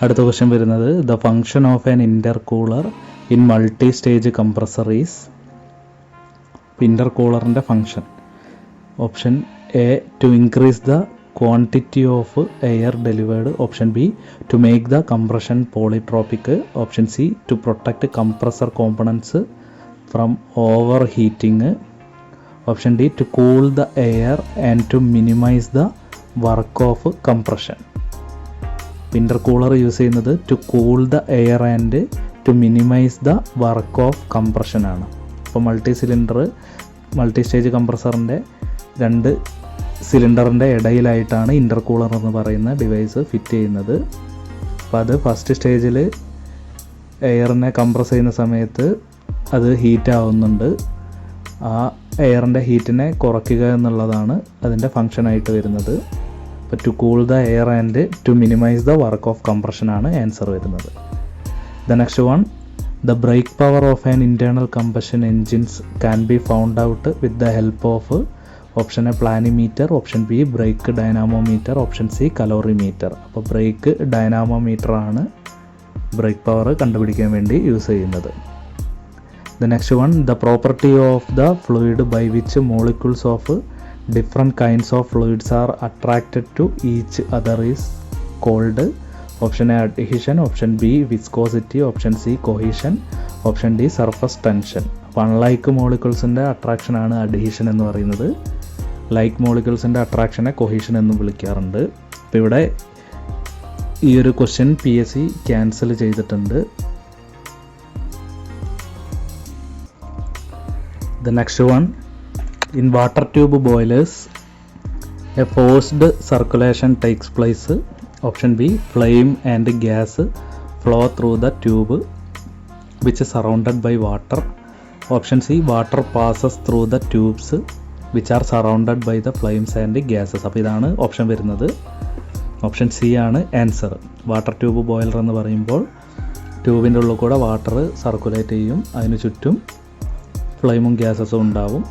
അടുത്ത ക്വസ്റ്റ്യൻ വരുന്നത് the function of an intercooler in multi stage compressor is. ഇൻ്റർകൂളറിൻ്റെ function option A to increase the quantity of air delivered, option B to make the compression polytropic, option C to protect compressor components from over heating, option D to cool the air and to minimise the work of compression. Intercooler use ചെയ്യുന്നത് to cool the air and to minimise the work of compression ആണ്. അപ്പോൾ multi stage കംപ്രസറിൻ്റെ 2 സിലിണ്ടറിൻ്റെ ഇടയിലായിട്ടാണ് intercooler എന്ന് പറയുന്ന device fit ചെയ്യുന്നത്. അപ്പോൾ അത് first സ്റ്റേജിൽ എയറിനെ compress ചെയ്യുന്ന സമയത്ത് അത് ഹീറ്റ് ആവുന്നുണ്ട്. ആ എയറിൻ്റെ ഹീറ്റിനെ കുറയ്ക്കുക എന്നുള്ളതാണ് അതിൻ്റെ ഫങ്ഷനായിട്ട് വരുന്നത്. അപ്പോൾ to cool the air and to minimise the work of compression ആണ് ആൻസർ വരുന്നത്. The next one, the brake power of an internal combustion engines can be found out with the help of, option A planimeter, option B brake dynamometer, option C calorimeter. അപ്പോൾ brake dynamometer ആണ് brake power കണ്ടുപിടിക്കാൻ വേണ്ടി use ചെയ്യുന്നത്. The next one, the property of the fluid by which molecules of different kinds of fluids are attracted to each other is called, option A adhesion, option B viscosity, option C cohesion, option D surface tension. അപ്പോൾ unlike മോളിക്യൂൾസിൻ്റെ അട്രാക്ഷനാണ് adhesion എന്ന് പറയുന്നത്. Like മോളിക്യൂൾസിൻ്റെ അട്രാക്ഷനെ cohesion എന്നും വിളിക്കാറുണ്ട്. അപ്പോൾ ഇവിടെ ഈ ഒരു ക്വസ്റ്റ്യൻ PSC ക്യാൻസൽ ചെയ്തിട്ടുണ്ട്. The next one, in water tube boilers a forced circulation takes place, option B flame and gas flow through the tube which is surrounded by water, option C water passes through the tubes which are surrounded by the flames and gases. അപ്പോൾ ഇതാണ് option വരുന്നത്. Option C ആണ് answer. Water tube boiler എന്ന് പറയുമ്പോൾ ട്യൂബിൻ്റെ ഉള്ളിൽ കൂടെ water circulate ചെയ്യും, അതിന് ചുറ്റും ഫ്ലെയിമും ഗ്യാസസും ഉണ്ടാവും.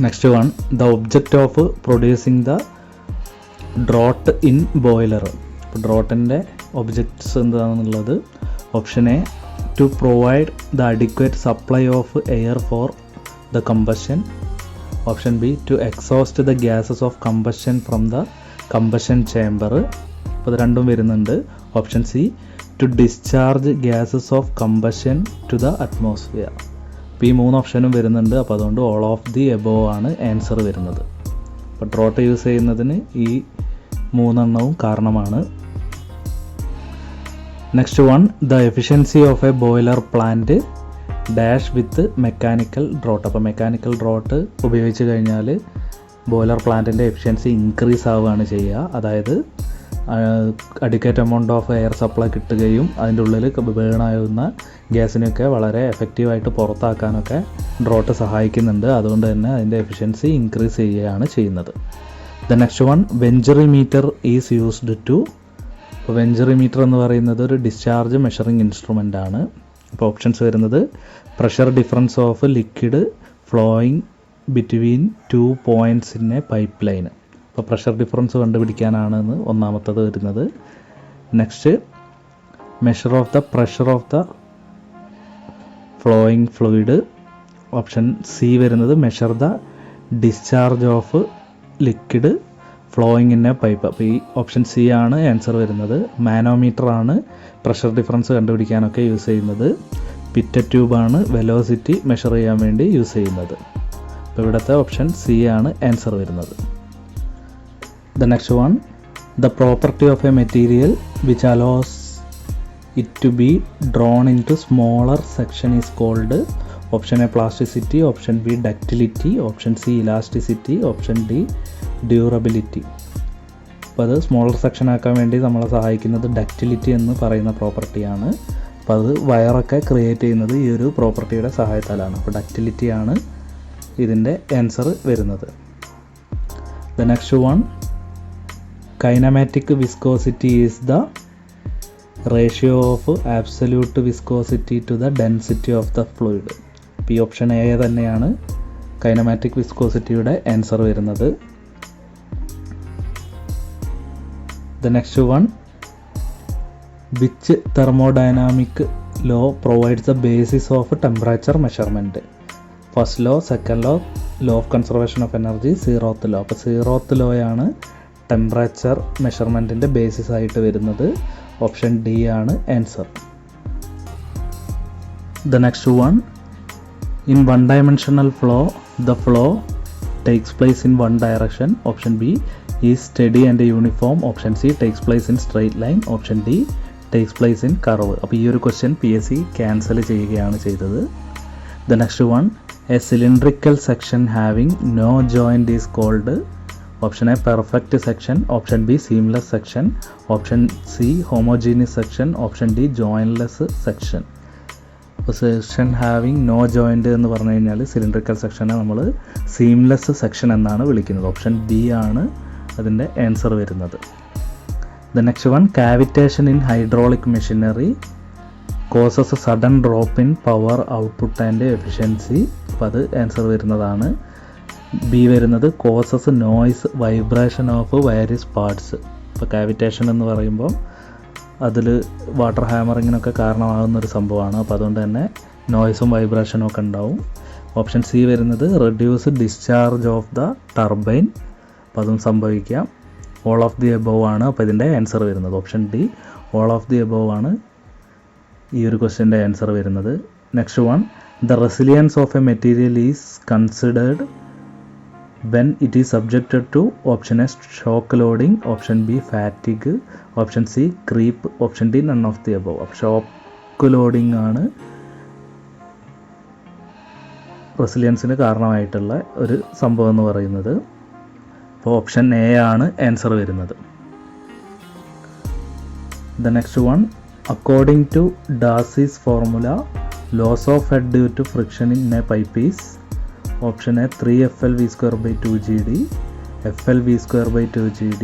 Next one, the object of producing the draught in boiler. അപ്പോൾ ഡ്രോട്ടിൻ്റെ ഒബ്ജക്ട്സ് എന്താണെന്നുള്ളത്, option A to provide the adequate supply of air for the combustion, option B to exhaust the gases of combustion from the combustion chamber. അപ്പോൾ ഇത് രണ്ടും വരുന്നുണ്ട്. Option C to discharge gases of combustion to the atmosphere. അപ്പോൾ ഈ 3 ഓപ്ഷനും വരുന്നുണ്ട്. അപ്പോൾ അതുകൊണ്ട് ഓൾ ഓഫ് ദി എബോവ് ആണ് ആൻസർ വരുന്നത്. അപ്പോൾ ഡ്രോട്ട് യൂസ് ചെയ്യുന്നതിന് ഈ 3 എണ്ണവും കാരണമാണ്. Next one, the efficiency of A boiler plant dash with mechanical drought. അപ്പോൾ മെക്കാനിക്കൽ ഡ്രോട്ട് ഉപയോഗിച്ച് കഴിഞ്ഞാൽ ബോയിലർ പ്ലാന്റിൻ്റെ എഫിഷ്യൻസി ഇൻക്രീസ് ആവുകയാണ് ചെയ്യുക. അതായത് adequate amount of air supply കിട്ടുകയും അതിൻ്റെ ഉള്ളിൽ ബേണാകുന്ന ഗ്യാസിനെയൊക്കെ വളരെ എഫക്റ്റീവായിട്ട് പുറത്താക്കാനൊക്കെ ഡ്രോട്ട് സഹായിക്കുന്നുണ്ട്. അതുകൊണ്ട് തന്നെ അതിൻ്റെ എഫിഷ്യൻസി ഇൻക്രീസ് ചെയ്യുകയാണ് ചെയ്യുന്നത്. The next one, venturimeter is used to. അപ്പോൾ വെഞ്ചറിമീറ്റർ എന്ന് പറയുന്നത് ഒരു ഡിസ്ചാർജ് മെഷറിംഗ് ഇൻസ്ട്രുമെൻ്റ് ആണ്. അപ്പോൾ ഓപ്ഷൻസ് വരുന്നത് pressure difference of liquid flowing between 2 points in a pipe line. അപ്പോൾ പ്രഷർ ഡിഫറൻസ് കണ്ടുപിടിക്കാനാണ് ഒന്നാമത്തത് വരുന്നത്. Next, measure of the pressure of the flowing fluid. Option C വരുന്നത് measure the discharge of liquid flowing in a pipe. അപ്പോൾ ഈ option C ആണ് answer വരുന്നത്. Manometer ആണ് പ്രഷർ ഡിഫറൻസ് കണ്ടുപിടിക്കാനൊക്കെ യൂസ് ചെയ്യുന്നത്. പിറ്ററ്റ് ട്യൂബാണ് വെലോസിറ്റി മെഷർ ചെയ്യാൻ വേണ്ടി യൂസ് ചെയ്യുന്നത്. അപ്പോൾ ഇവിടുത്തെ ഓപ്ഷൻ സി ആണ് ആൻസർ വരുന്നത്. The next one, the property of a material which allows it to be drawn into smaller section is called, option A plasticity, option B ductility, option C elasticity, option D durability. അപ്പോൾ അത് smaller section ആക്കാൻ വേണ്ടി നമ്മളെ സഹായിക്കുന്നത് ductility എന്ന് പറയുന്ന പ്രോപ്പർട്ടിയാണ്. അപ്പോൾ അത് വയറൊക്കെ ക്രിയേറ്റ് ചെയ്യുന്നത് ഈ ഒരു പ്രോപ്പർട്ടിയുടെ സഹായത്താലാണ്. അപ്പോൾ ഡക്റ്റിലിറ്റിയാണ് ഇതിൻ്റെ ആൻസർ വരുന്നത്. The next one, kinematic viscosity is the ratio of absolute viscosity to the density of the fluid. ഈ ഓപ്ഷൻ എ തന്നെയാണ് കൈനമാറ്റിക് വിസ്കോസിറ്റിയുടെ ആൻസർ വരുന്നത്. The next one, which thermodynamic law provides the basis of temperature measurement? First law, second law, law of conservation of energy, zeroth law. അപ്പോൾ zeroth law ആണ് temperature മെഷർമെൻറ്റിൻ്റെ basis ആയിട്ട് വരുന്നത്. Option D ആണ് answer. The next one, in one dimensional flow, the flow takes place in one direction. Option B is steady and uniform. Option C takes place in straight line. Option D takes place in curve. അപ്പോൾ ഈ ഒരു question PSC cancel ചെയ്യുകയാണ് ചെയ്തത്. The next one, a cylindrical section having no joint is called. Option A perfect section. Option B seamless section. Option C homogeneous section. Option D jointless section. അപ്പോൾ section having no joint എന്ന് പറഞ്ഞു കഴിഞ്ഞാൽ cylindrical സെക്ഷനെ നമ്മൾ seamless section എന്നാണ് വിളിക്കുന്നത്. Option B ആണ് അതിൻ്റെ answer വരുന്നത്. The next one, cavitation in hydraulic machinery causes sudden drop in power output and efficiency. അപ്പോൾ അത് ആൻസർ വരുന്നതാണ്. ബി വരുന്നത് causes noise vibration of various parts. ഇപ്പോൾ കാവിറ്റേഷൻ എന്ന് പറയുമ്പോൾ അതിൽ വാട്ടർ ഹാമറിങ്ങിനൊക്കെ കാരണമാകുന്നൊരു സംഭവമാണ്. അപ്പോൾ അതുകൊണ്ട് തന്നെ നോയ്സും വൈബ്രേഷനും ഒക്കെ ഉണ്ടാവും. ഓപ്ഷൻ സി വരുന്നത് reduce discharge of the turbine. അപ്പോൾ അതും സംഭവിക്കാം. ഓൾ ഓഫ് ദി എബോവ് ആണ് അപ്പോൾ ഇതിൻ്റെ ആൻസർ വരുന്നത്. Option D all of the above ആണ് ഈ ഒരു ക്വസ്റ്റ്യൻ്റെ ആൻസർ വരുന്നത്. Next one, the resilience of A material is considered when it is subjected to. Option A shock loading. Option B fatigue. Option C creep. Option D none of the above. Shock loading ആണ് റെസിലിയൻസിന് കാരണമായിട്ടുള്ള ഒരു സംഭവം എന്ന് പറയുന്നത്. അപ്പോൾ option A ആണ് answer വരുന്നത്. The next one, according to Darcy's formula loss of head due to friction in a pipe is. Option A 3FLV²/2GD, FLV²/2GD.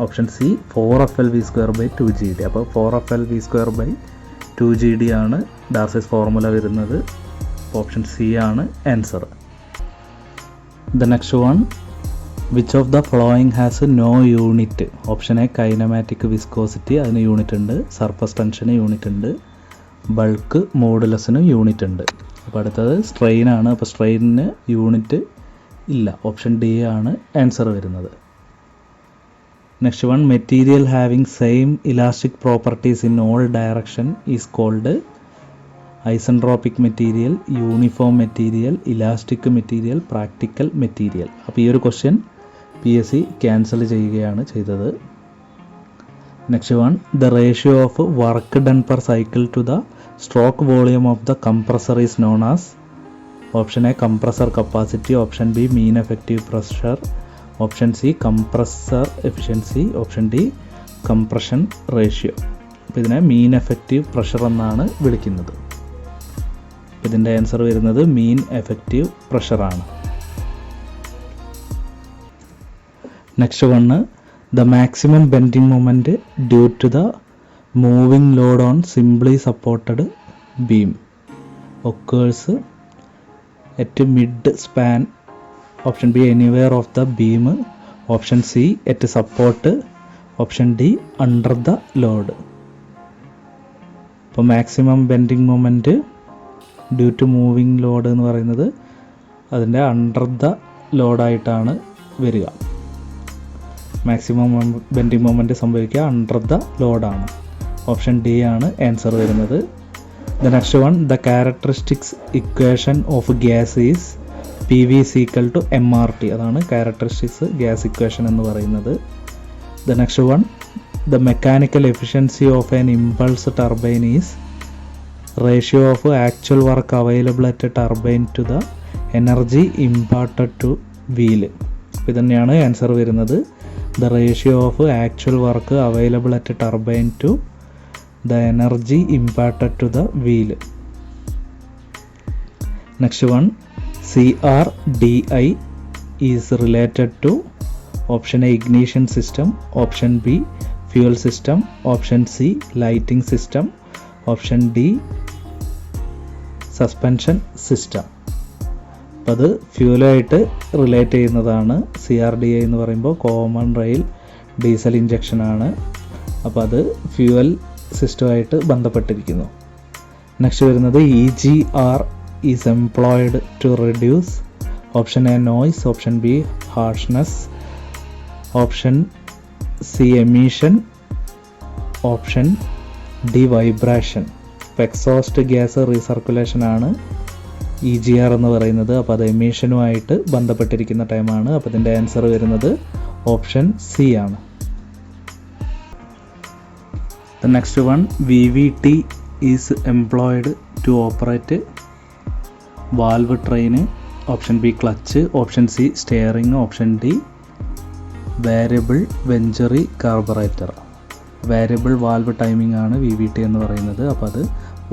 Option C 4FLV²/2GD. അപ്പോൾ 4FLV²/2GD ആണ് ഡാർസിസ് ഫോർമുല വരുന്നത്. ഓപ്ഷൻ സി ആണ് answer. The next one, which of the flowing has no unit. Option A kinematic viscosity, അതിന് unit ഉണ്ട്. Surface ടെൻഷന് unit ഉണ്ട്. Bulk മോഡുലസിനും unit ഉണ്ട്. അപ്പോൾ അടുത്തത് സ്ട്രെയിൻ ആണ്. അപ്പോൾ സ്ട്രെയിനിന് യൂണിറ്റ് ഇല്ല. ഓപ്ഷൻ ഡി ആണ് ആൻസർ വരുന്നത്. Next one, material having same elastic properties in all direction is called. Isentropic material, uniform material, elastic material, practical material. അപ്പോൾ ഈ ഒരു ക്വസ്റ്റ്യൻ PSC ക്യാൻസൽ ചെയ്യുകയാണ് ചെയ്തത്. Next one, the ratio of work done per cycle to the stroke volume of the compressor is known as. Option A compressor capacity. Option B mean effective pressure. Option C compressor efficiency. Option D compression ratio. അപ്പോൾ ഇതിനെ മീൻ effective pressure എന്നാണ് വിളിക്കുന്നത്. ഇതിൻ്റെ answer വരുന്നത് mean effective പ്രഷറാണ്. Next one, the maximum bending moment due to the moving load on simply supported beam occurs at mid span. Option B anywhere of the beam. Option C at support. Option D under the load. അപ്പോൾ maximum bending moment due to moving load എന്ന് പറയുന്നത് അതിൻ്റെ under the ലോഡായിട്ടാണ് വരിക. Maximum bending moment സംഭവിക്കുക under the ലോഡാണ്. Option D ആണ് answer വരുന്നത്. The next one, the characteristics equation of gas is PV = MRT. അതാണ് ക്യാരക്ടറിസ്റ്റിക്സ് ഗ്യാസ് ഇക്വേഷൻ എന്ന് പറയുന്നത്. The next one, the mechanical efficiency of an impulse turbine is ratio of actual work available at turbine to the energy imparted to wheel. അപ്പോൾ ഇതന്നെയാണ് answer വരുന്നത്. The ratio of actual work available at turbine to the energy imparted to the wheel. Next one, CRDI is related to. Option A ignition system. Option B fuel system. Option C lighting system. Option D suspension system. അപ്പോൾ അത് ഫ്യൂലായിട്ട് relate ചെയ്യുന്നതാണ്. CRDI എന്ന് പറയുമ്പോൾ common rail diesel ഇഞ്ചക്ഷനാണ്. അപ്പോൾ അത് fuel സിസ്റ്റമായിട്ട് ബന്ധപ്പെട്ടിരിക്കുന്നു. Next വരുന്നത് EGR is employed to reduce option A noise, option B harshness, option C emission, option D vibration. ഇപ്പോൾ എക്സോസ്റ്റ് ഗ്യാസ് റീസർക്കുലേഷൻ ആണ് EGR എന്ന് പറയുന്നത്. അപ്പോൾ അത് എമിഷനുമായിട്ട് ബന്ധപ്പെട്ടിരിക്കുന്ന ടൈമാണ്. അപ്പോൾ ഇതിൻ്റെ ആൻസർ വരുന്നത് ഓപ്ഷൻ സി ആണ്. The next one, VVT is employed to operate valve train. Option B clutch, option C steering, option D variable Venturi carburetor. Variable valve timing ആണ് VVT എന്ന് പറയുന്നത്. അപ്പോൾ അത്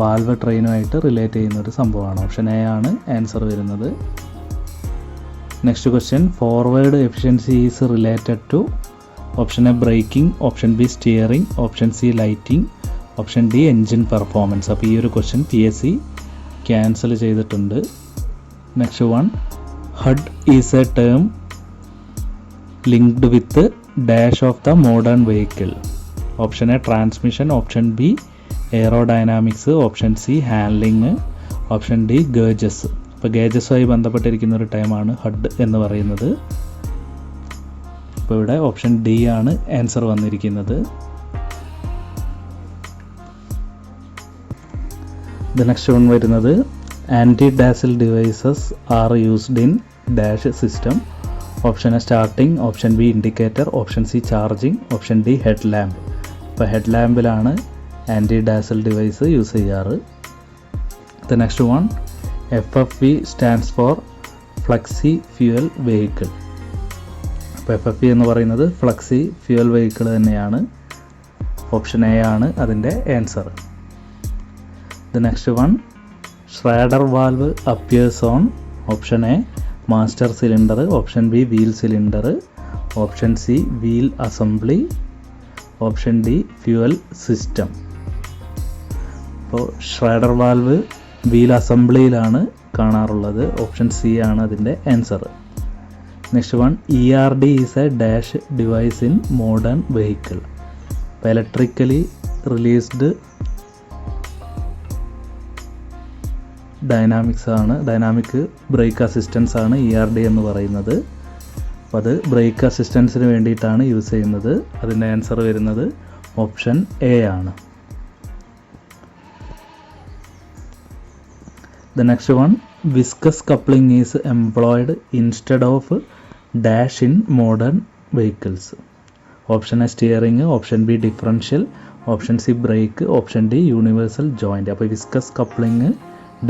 വാൽവ് ട്രെയിനുമായിട്ട് റിലേറ്റ് ചെയ്യുന്ന ഒരു സംഭവമാണ്. ഓപ്ഷൻ എ ആണ് ആൻസർ വരുന്നത്. Next question, forward efficiency is related to option A braking, option B steering, option C lighting, option D engine performance. അപ്പോൾ ഈ ഒരു ക്വസ്റ്റ്യൻ PSC ക്യാൻസൽ ചെയ്തിട്ടുണ്ട്. Next one, HUD is a term linked with dash of the modern vehicle. Option A transmission, option B aerodynamics, option C handling, option D gauges. ഇപ്പോൾ ഗേജസുമായി ബന്ധപ്പെട്ടിരിക്കുന്ന ഒരു ടൈമാണ് HUD എന്ന് പറയുന്നത്. അപ്പോൾ ഇവിടെ ഓപ്ഷൻ ഡി ആണ് ആൻസർ വന്നിരിക്കുന്നത്. ദ നെക്സ്റ്റ് വൺ വരുന്നത് anti dazzle devices are used in dash system. Option A starting, option B indicator, option C charging, option D head lamp. ഇപ്പോൾ ഹെഡ് ലാമ്പിലാണ് ആൻറ്റി ഡാസിൽ ഡിവൈസ് യൂസ് ചെയ്യാറ്. The next one, FFV stands for flexi fuel vehicle. അപ്പോൾ FFV എന്ന് പറയുന്നത് flexi fuel vehicle തന്നെയാണ്. Option A ആണ് അതിൻ്റെ answer. The next one, Schrader valve appears on option A master cylinder, option B wheel cylinder, option C wheel assembly, option D fuel system. അപ്പോൾ ഷ്രാഡർ valve wheel അസംബ്ലിയിലാണ് കാണാറുള്ളത്. Option C ആണ് അതിൻ്റെ answer. Next one, ERD is a dash device in modern vehicle. അപ്പോൾ electrically released dynamic brake assistance ആണ് ERD എന്ന് പറയുന്നത്. അപ്പോൾ അത് ബ്രേക്ക് അസിസ്റ്റൻസിന് വേണ്ടിയിട്ടാണ് യൂസ് ചെയ്യുന്നത്. അതിൻ്റെ ആൻസർ വരുന്നത് ഓപ്ഷൻ എ ആണ്. The next one, viscous coupling is employed instead of dash in modern vehicles. Option A steering, option B differential, option C brake, option D universal joint. അപ്പോൾ viscous coupling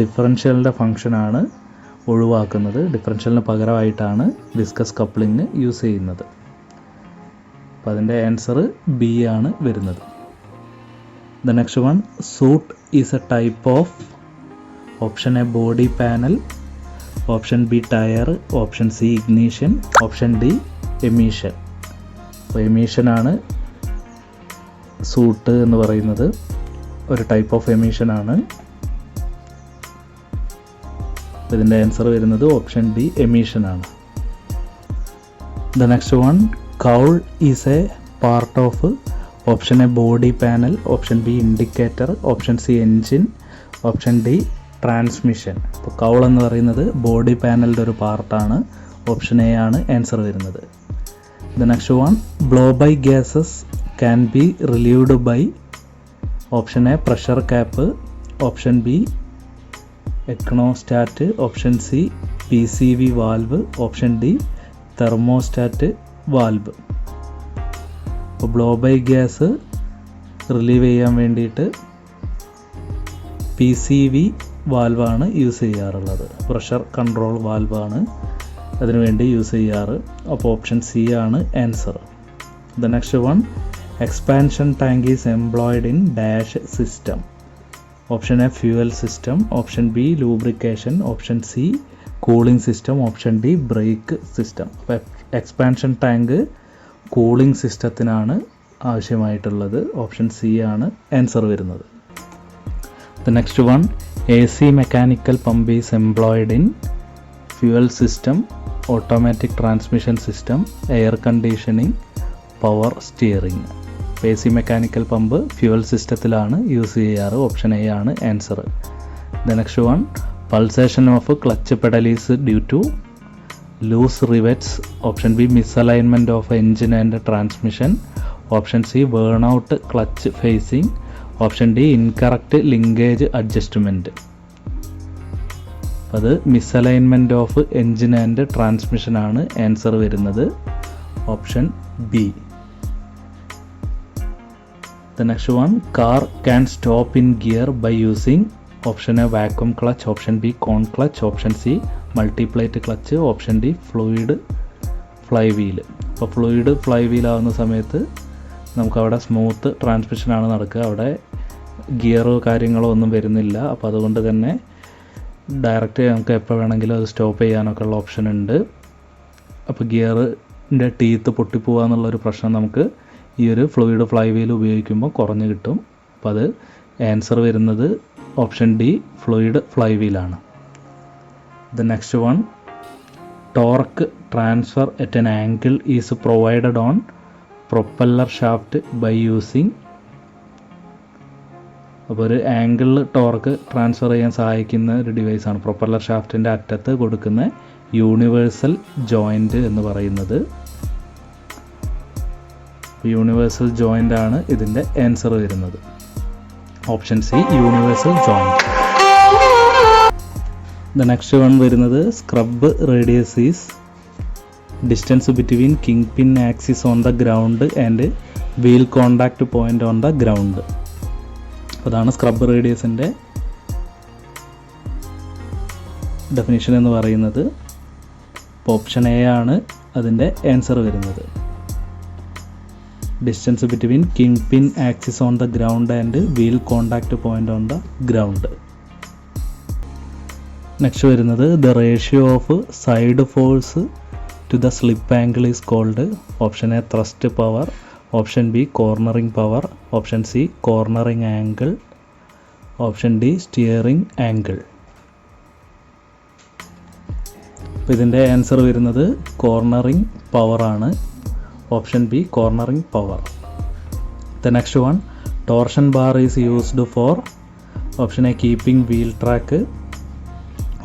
ഡിഫറൻഷ്യലിൻ്റെ ഫംഗ്ഷനാണ് ഒഴിവാക്കുന്നത്. ഡിഫറൻഷ്യലിന് പകരമായിട്ടാണ് viscous coupling use ചെയ്യുന്നത്. അപ്പോൾ അതിൻ്റെ answer B ആണ് വരുന്നത്. The next one, soot is a type of option A body panel, option B tyre, option C ignition, option D emission. അപ്പോൾ എമീഷനാണ് സൂട്ട് എന്ന് പറയുന്നത്. ഒരു ടൈപ്പ് ഓഫ് എമീഷനാണ്. ഇതിൻ്റെ ആൻസർ വരുന്നത് ഓപ്ഷൻ ഡി എമീഷനാണ്. The next one, cowl is a part of option A body panel, option B indicator, option C engine, option D transmission. അപ്പോൾ cowl എന്ന് പറയുന്നത് ബോഡി പാനലിൻ്റെ ഒരു പാർട്ടാണ്. ഓപ്ഷൻ എ ആണ് ആൻസർ വരുന്നത്. The next one, blow by gases can be relieved by option A pressure cap, option B econostat, option C PCV valve, option D thermostat valve. അപ്പോൾ blow by gas relieve ചെയ്യാൻ വേണ്ടിയിട്ട് PCV വാൽവാണ് use ചെയ്യാറുള്ളത്. Pressure control വാൽവാണ് അതിനുവേണ്ടി use ചെയ്യാറ്. അപ്പോൾ option C ആണ് answer. The next one, expansion tank is employed in dash system. Option A fuel system, option B lubrication, option C cooling system, option D brake system. അപ്പോൾ expansion tank cooling സിസ്റ്റത്തിനാണ് ആവശ്യമായിട്ടുള്ളത്. Option C ആണ് answer വരുന്നത്. The next one, AC mechanical pump is employed in fuel system, automatic transmission system, air conditioning, power steering. A C mechanical pump fuel സിസ്റ്റത്തിലാണ് use ചെയ്യാറ്. Option A ആണ് answer. The next one, pulsation of clutch pedal is due to loose rivets. Option B, misalignment of engine and transmission. Option C, burn out clutch facing. Option D, incorrect linkage adjustment. അത് misalignment of engine and transmission ആണ് answer വരുന്നത്. Option B. The next one, car can stop in gear by using. Option A, vacuum clutch. Option B, cone clutch. Option C, multiplate clutch. Option D, fluid flywheel. അപ്പോൾ fluid flywheel ആവുന്ന സമയത്ത് നമുക്കവിടെ smooth ട്രാൻസ്മിഷനാണ് നടക്കുക, അവിടെ ഗിയറോ കാര്യങ്ങളോ ഒന്നും വരുന്നില്ല. അപ്പോൾ അതുകൊണ്ട് തന്നെ ഡയറക്റ്റ് നമുക്ക് എപ്പോൾ വേണമെങ്കിലും അത് സ്റ്റോപ്പ് ചെയ്യാനൊക്കെ ഉള്ള ഓപ്ഷൻ ഉണ്ട്. അപ്പോൾ ഗിയറിൻ്റെ ടീത്ത് പൊട്ടിപ്പോവുക എന്നുള്ളൊരു പ്രശ്നം നമുക്ക് ഈ ഒരു ഫ്ലൂയിഡ് ഫ്ലൈ വീൽ ഉപയോഗിക്കുമ്പോൾ കുറഞ്ഞ് കിട്ടും. അപ്പോൾ അത് ആൻസർ വരുന്നത് ഓപ്ഷൻ ഡി, ഫ്ലൂയിഡ് ഫ്ലൈ വീലാണ്. The next one, torque transfer at an angle is provided on propeller shaft by using. അപ്പോൾ ഒരു ആംഗിളിൽ ടോർക്ക് ട്രാൻസ്ഫർ ചെയ്യാൻ സഹായിക്കുന്ന ഒരു ഡിവൈസാണ് പ്രൊപ്പല്ലർ ഷാഫ്റ്റിൻ്റെ അറ്റത്ത് കൊടുക്കുന്ന യൂണിവേഴ്സൽ ജോയിൻ്റ് എന്ന് പറയുന്നത്. യൂണിവേഴ്സൽ ജോയിൻ്റ് ആണ് ഇതിൻ്റെ ആൻസർ വരുന്നത്. Option C, universal joint. The next one വരുന്നത്, scrub radius is distance between king pin axis on the ground and wheel contact point on the ground. അതാണ് scrub റേഡിയസിൻ്റെ definition എന്ന് പറയുന്നത്. ഓപ്ഷൻ എ ആണ് അതിൻ്റെ ആൻസർ വരുന്നത്. Distance between king pin axis on the ground and wheel contact point on the ground. Next വരുന്നത്, the ratio of side force to the slip angle is called. Option A, thrust power. Option B, cornering power. Option C, cornering angle. Option D, steering angle. അപ്പോൾ ഇതിൻ്റെ answer വരുന്നത് cornering പവറാണ്. Option B, cornering power. The next one, torsion bar is used four. Option A, keeping wheel track.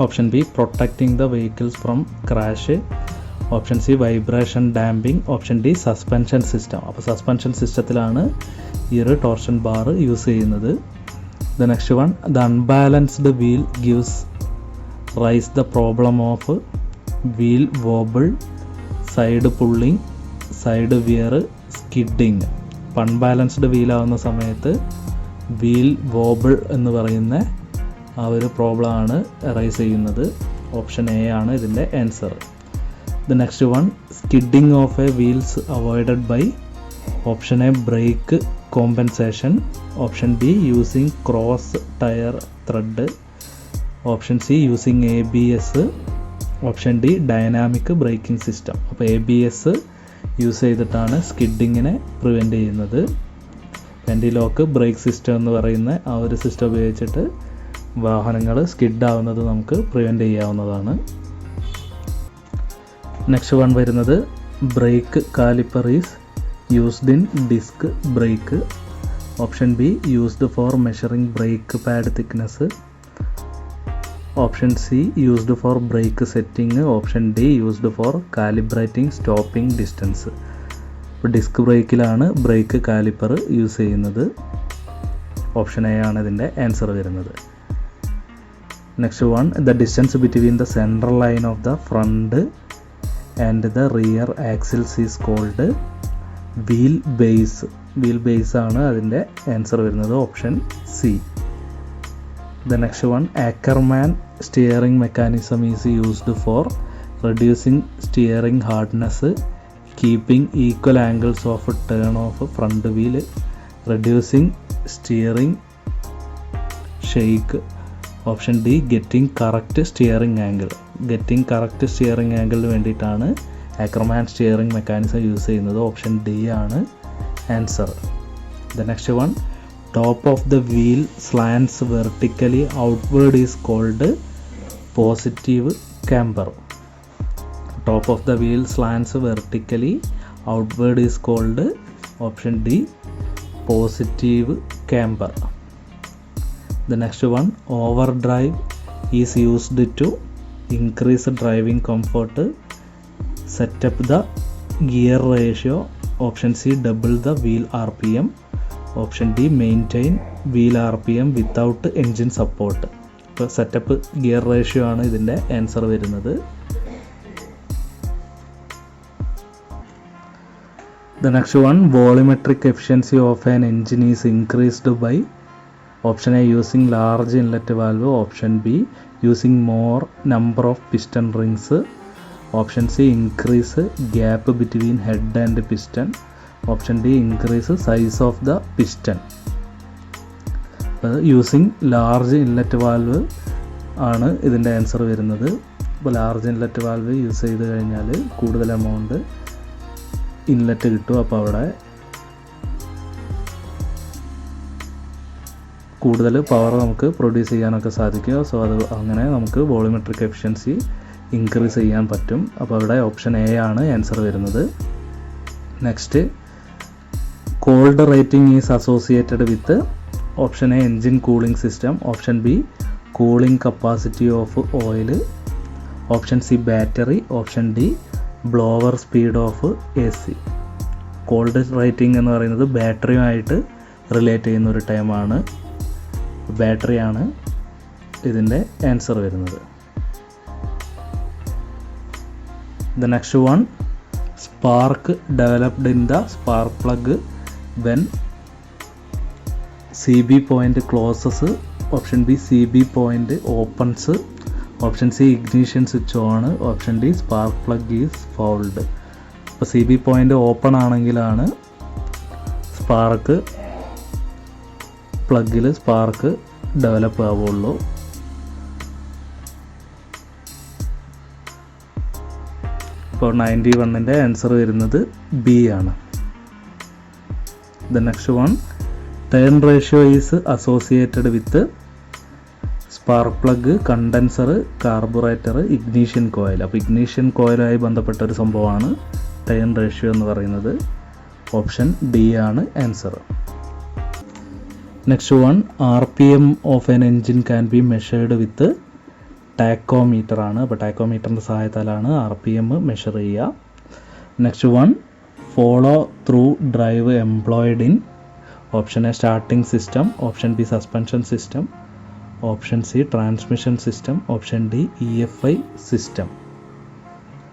Option B, protecting the vehicles from crash. Option C, vibration damping. Option D, suspension system. അപ്പോൾ suspension സിസ്റ്റത്തിലാണ് ഈ ഒരു torsion bar use ചെയ്യുന്നത്. The next one, the unbalanced wheel gives rice the problem of wheel wobble, side pulling, side wear, skidding. Unbalanced വീലാവുന്ന സമയത്ത് wheel wobble എന്ന് പറയുന്ന ആ ഒരു പ്രോബ്ലമാണ് റൈസ് ചെയ്യുന്നത്. ഓപ്ഷൻ എ ആണ് ഇതിൻ്റെ answer. The next one, skidding of a wheels avoided by. Option A, brake compensation. Option B, using cross tire thread. Option C, using ABS. Option D, dynamic braking system. അപ്പോൾ ABS use ചെയ്തിട്ടാണ് സ്കിഡിങ്ങിനെ prevent ചെയ്യുന്നത്. Anti lock brake system എന്ന് പറയുന്ന ആ ഒരു system ഉപയോഗിച്ചിട്ട് വാഹനങ്ങൾ സ്കിഡാവുന്നത് നമുക്ക് പ്രിവെൻറ്റ് ചെയ്യാവുന്നതാണ്. നെക്സ്റ്റ് വൺ വരുന്നത്, brake caliper is used in disc brake. Option B, used for measuring brake pad thickness. Option C, used for brake setting. Option D, used for calibrating stopping distance. ഇപ്പോൾ disc ബ്രേക്കിലാണ് brake caliper use ചെയ്യുന്നത്. Option A ആണ് ഇതിൻ്റെ answer വരുന്നത്. Next one, the distance between the central line of the front and the rear axles is called wheel base. Wheel base ആണ് അതിൻ്റെ answer വരുന്നത്. Option C. The next one, Ackermann steering mechanism is used for reducing steering hardness, keeping equal angles of turn of front wheel, reducing steering shake. Option D, getting correct steering angle. Getting correct steering ആംഗിളിന് വേണ്ടിയിട്ടാണ് Ackermann steering mechanism use ചെയ്യുന്നത്. Option D ആണ് answer. The next one, top of the wheel slants vertically outward is called positive camber. Top of the wheel slants vertically outward is called option D positive camber. The next one, overdrive is used to increase driving comfort, set up the gear ratio, option C double the wheel RPM, option D maintain wheel RPM without engine support. ഇപ്പോൾ setup gear ratio ആണ് ഇതിൻ്റെ answer വരുന്നത്. The next one, volumetric efficiency of an engine is increased by option A using large inlet valve, option B using more number of piston rings, option C increase gap between head and piston, option D increase size of the piston. Using large inlet valve ആണ് ഇതിൻ്റെ answer വരുന്നത്. ഇപ്പോൾ large inlet valve use ചെയ്ത് കഴിഞ്ഞാൽ കൂടുതൽ amount inlet കിട്ടും. അപ്പോൾ അവിടെ കൂടുതൽ പവർ നമുക്ക് പ്രൊഡ്യൂസ് ചെയ്യാനൊക്കെ സാധിക്കും. സോ അത് അങ്ങനെ നമുക്ക് വോളിമെട്രിക് എഫിഷ്യൻസി ഇൻക്രീസ് ചെയ്യാൻ പറ്റും. അപ്പോൾ അവിടെ ഓപ്ഷൻ എ ആണ് ആൻസർ വരുന്നത്. Next, cold rating is associated with option A engine cooling system, option B cooling capacity of oil, option C battery, option D blower speed of AC. Cold rating എന്ന് പറയുന്നത് ബാറ്ററിയുമായിട്ട് relate ചെയ്യുന്ന ഒരു ടൈമാണ്. ബാറ്ററിയാണ് ഇതിൻ്റെ answer വരുന്നത്. The next one, spark developed in the spark plug when CB point closes, option B CB point opens, option C ignition switch on, option D spark plug is fouled. അപ്പോൾ CB point open ആണെങ്കിലാണ് spark പ്ലഗിൽ spark develop ആവുള്ളൂ. ഇപ്പോൾ 91ൻ്റെ answer വരുന്നത് B ആണ്. The next one, turn ratio is associated with spark plug, condenser, carburetor, ignition coil. അപ്പോൾ ignition കോയിലുമായി ബന്ധപ്പെട്ട ഒരു സംഭവമാണ് ടേൺ റേഷ്യോ എന്ന് പറയുന്നത്. ഓപ്ഷൻ ഡി ആണ് answer. Next one, RPM of N engine can be measured with tachometer ആണ്. അപ്പോൾ ടാക്കോമീറ്ററിൻ്റെ സഹായത്താലാണ് RPM measure ചെയ്യുക. Next one, follow through drive employed in option A starting system, option B suspension system, option C transmission system, option D EFI system.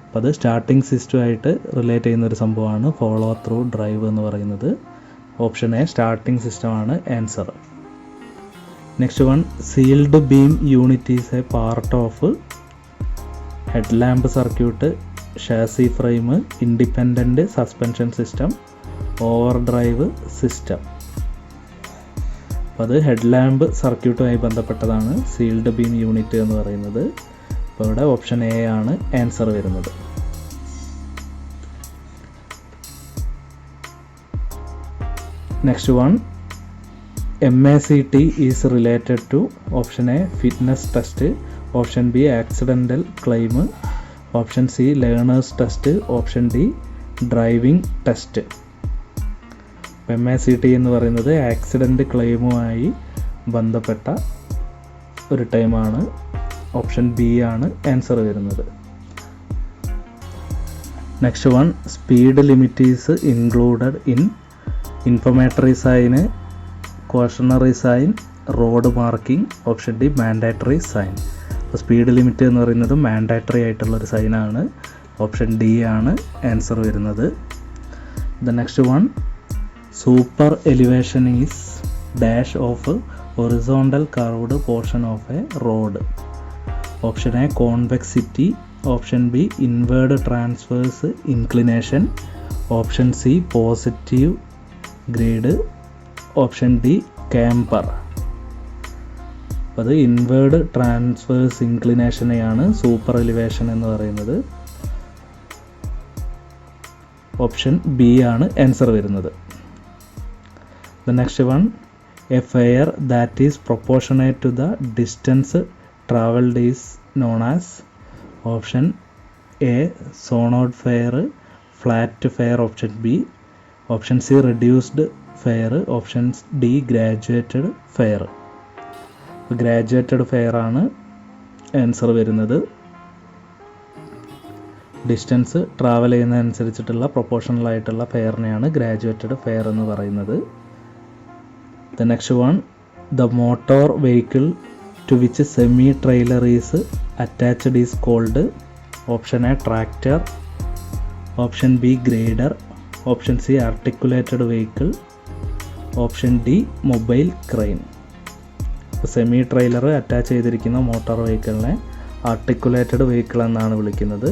അപ്പോൾ അത് starting സിസ്റ്റമായിട്ട് relate ചെയ്യുന്ന ഒരു സംഭവമാണ് follow through drive എന്ന് പറയുന്നത്. ഓപ്ഷൻ എ സ്റ്റാർട്ടിംഗ് സിസ്റ്റമാണ് answer. Next one, sealed beam unit is a part of head lamp circuit, chassis frame, independent suspension system, over drive system. അപ്പോൾ അത് ഹെഡ് ലാമ്പ് സർക്യൂട്ടുമായി ബന്ധപ്പെട്ടതാണ് sealed beam unit എന്ന് പറയുന്നത്. അപ്പോൾ ഇവിടെ ഓപ്ഷൻ എ ആണ് answer വരുന്നത്. Next one, MACT is related to option A fitness test, option B accidental claim, option C learners test, option D driving test. MACT എന്ന് പറയുന്നത് accident ക്ലെയിമുമായി ബന്ധപ്പെട്ട ഒരു ടൈമാണ്. ഓപ്ഷൻ ബി ആണ് ആൻസർ വരുന്നത്. Next one, speed limit is included in informatory sign, cautionary sign, road marking, option D mandatory sign. അപ്പോൾ speed limit എന്ന് പറയുന്നത് മാൻഡേറ്ററി ആയിട്ടുള്ളൊരു സൈനാണ്. ഓപ്ഷൻ ഡി ആണ് ആൻസർ വരുന്നത്. The next one, super elevation is dash of horizontal curved portion of a road. Option A convexity, option B inward transverse inclination, option C positive grade, option D camber. അപ്പോൾ അത് inward transverse ഇൻക്ലിനേഷനെയാണ് super elevation എന്ന് പറയുന്നത്. Option B ആണ് answer വരുന്നത്. The next one, a fare that is proportionate to the distance traveled is known as option A sonode fare, flat fare option B. Option C reduced fare. Option D graduated fare. Graduated fare ആണ് answer വരുന്നത്. Distance travel ചെയ്യുന്നതനുസരിച്ചിട്ടുള്ള proportional ആയിട്ടുള്ള ഫെയറിനെയാണ് graduated fare എന്ന് പറയുന്നത്. The next one, the motor vehicle to which semi trailer is attached is called. Option A tractor. Option B grader. Option C articulated vehicle. Option D mobile crane. Semi trailer attach ചെയ്തിരിക്കുന്ന motor വെഹിക്കിളിനെ articulated vehicle എന്നാണ് വിളിക്കുന്നത്.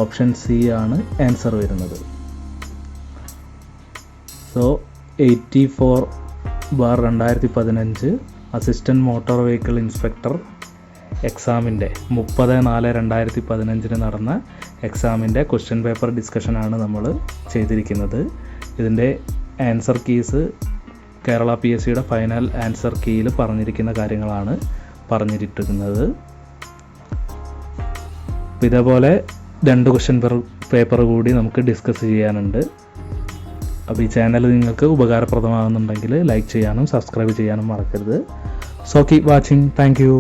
Option C ആണ് answer വരുന്നത്. So 84/2015 assistant motor vehicle inspector എക്സാമിൻ്റെ 30/4/2015 നടന്ന എക്സാമിൻ്റെ question paper ഡിസ്കഷനാണ് നമ്മൾ ചെയ്തിരിക്കുന്നത്. ഇതിൻ്റെ ആൻസർ കീസ് കേരള PSCയുടെ ഫൈനൽ ആൻസർ കീയിൽ പറഞ്ഞിരിക്കുന്ന കാര്യങ്ങളാണ് പറഞ്ഞിരിക്കുന്നത്. ഇതേപോലെ 2 ക്വസ്റ്റ്യൻ പേപ്പർ കൂടി നമുക്ക് ഡിസ്കസ് ചെയ്യാനുണ്ട്. അപ്പോൾ ഈ ചാനൽ നിങ്ങൾക്ക് ഉപകാരപ്രദമാകുന്നുണ്ടെങ്കിൽ ലൈക്ക് ചെയ്യാനും സബ്സ്ക്രൈബ് ചെയ്യാനും മറക്കരുത്. So keep watching. Thank you.